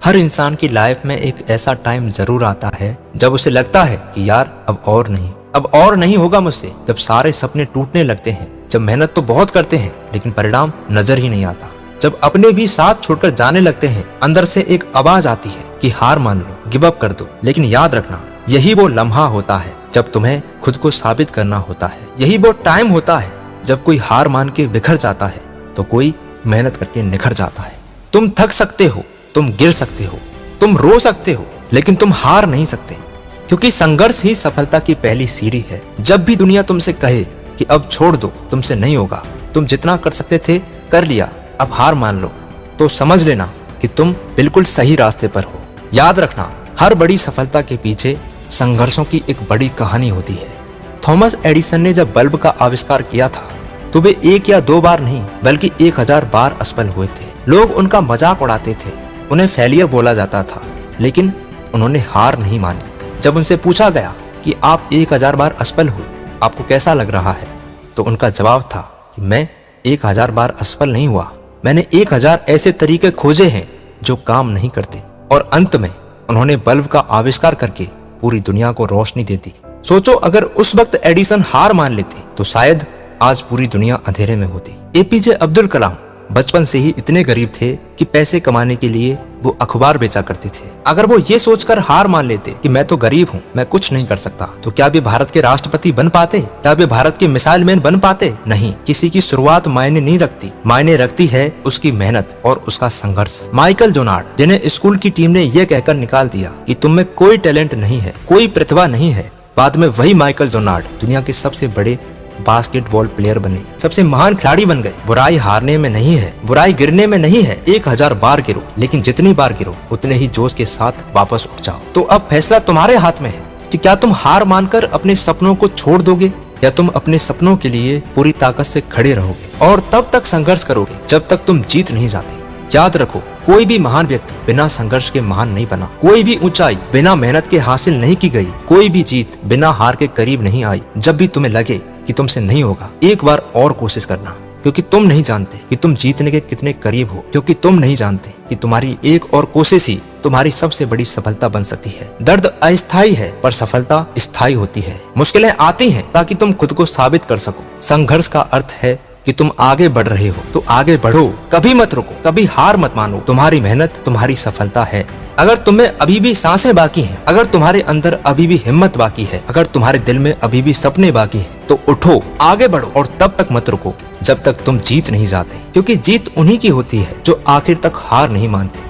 हर इंसान की लाइफ में एक ऐसा टाइम जरूर आता है जब उसे लगता है कि यार अब और नहीं होगा मुझसे। जब सारे सपने टूटने लगते हैं, जब मेहनत तो बहुत करते हैं लेकिन परिणाम नजर ही नहीं आता, जब अपने भी साथ छोड़कर जाने लगते हैं, अंदर से एक आवाज आती है कि हार मान लो, गिव अप कर दो। लेकिन याद रखना, यही वो लम्हा होता है जब तुम्हें खुद को साबित करना होता है। यही वो टाइम होता है जब कोई हार मान के बिखर जाता है तो कोई मेहनत करके निखर जाता है। तुम थक सकते हो, तुम गिर सकते हो, तुम रो सकते हो, लेकिन तुम हार नहीं सकते, क्योंकि संघर्ष ही सफलता की पहली सीढ़ी है। जब भी दुनिया तुमसे कहे कि अब छोड़ दो, तुमसे नहीं होगा, तुम जितना कर सकते थे कर लिया, अब हार मान लो, तो समझ लेना कि तुम बिल्कुल सही रास्ते पर हो। याद रखना, हर बड़ी सफलता के पीछे संघर्षों की एक बड़ी कहानी होती है। थॉमस एडिसन ने जब बल्ब का आविष्कार किया था तो वे 1 या 2 बार नहीं बल्कि 1000 बार असफल हुए थे। लोग उनका मजाक उड़ाते थे, उन्हें फेलियर बोला जाता था, लेकिन उन्होंने हार नहीं मानी। जब उनसे पूछा गया कि आप 1000 बार असफल हुए, आपको कैसा लग रहा है, तो उनका जवाब था कि मैं 1000 बार असफल नहीं हुआ, मैंने 1000 ऐसे तरीके खोजे हैं जो काम नहीं करते। और अंत में उन्होंने बल्ब का आविष्कार करके पूरी दुनिया को रोशनी दे दी। सोचो, अगर उस वक्त एडिसन हार मान लेते तो शायद आज पूरी दुनिया अंधेरे में होती। एपीजे अब्दुल कलाम बचपन से ही इतने गरीब थे कि पैसे कमाने के लिए वो अखबार बेचा करते थे। अगर वो ये सोचकर हार मान लेते कि मैं तो गरीब हूँ, मैं कुछ नहीं कर सकता, तो क्या वे भारत के राष्ट्रपति बन पाते? क्या वे भारत के मिसाइल मैन बन पाते? नहीं। किसी की शुरुआत मायने नहीं रखती, मायने रखती है उसकी मेहनत और उसका संघर्ष। माइकल जोनार्ड, जिन्हें स्कूल की टीम ने यह कहकर निकाल दिया कि तुम में कोई टैलेंट नहीं है, कोई प्रतिभा नहीं है, बाद में वही माइकल जोनार्ड दुनिया के सबसे बड़े बास्केटबॉल प्लेयर बने, सबसे महान खिलाड़ी बन गए। बुराई हारने में नहीं है, बुराई गिरने में नहीं है। 1000 बार गिरो, लेकिन जितनी बार गिरो उतने ही जोश के साथ वापस उठ जाओ। तो अब फैसला तुम्हारे हाथ में है कि क्या तुम हार मानकर अपने सपनों को छोड़ दोगे या तुम अपने सपनों के लिए पूरी ताकत से खड़े रहोगे और तब तक संघर्ष करोगे जब तक तुम जीत नहीं जाते। याद रखो, कोई भी महान व्यक्ति बिना संघर्ष के महान नहीं बना, कोई भी ऊंचाई बिना मेहनत के हासिल नहीं की गई, कोई भी जीत बिना हार के करीब नहीं आई। जब भी तुम्हें लगे कि तुमसे नहीं होगा, एक बार और कोशिश करना, क्योंकि तुम नहीं जानते कि तुम जीतने के कितने करीब हो, क्योंकि तुम नहीं जानते कि तुम्हारी एक और कोशिश ही तुम्हारी सबसे बड़ी सफलता बन सकती है। दर्द अस्थायी है पर सफलता स्थायी होती है। मुश्किलें आती हैं ताकि तुम खुद को साबित कर सको। संघर्ष का अर्थ है कि तुम आगे बढ़ रहे हो तो आगे बढ़ो, कभी मत रुको, कभी हार मत मानो। तुम्हारी मेहनत तुम्हारी सफलता है। अगर तुम्हें अभी भी सांसें बाकी हैं, अगर तुम्हारे अंदर अभी भी हिम्मत बाकी है, अगर तुम्हारे दिल में अभी भी सपने बाकी हैं, तो उठो, आगे बढ़ो और तब तक मत रुको जब तक तुम जीत नहीं जाते, क्योंकि जीत उन्हीं की होती है जो आखिर तक हार नहीं मानते।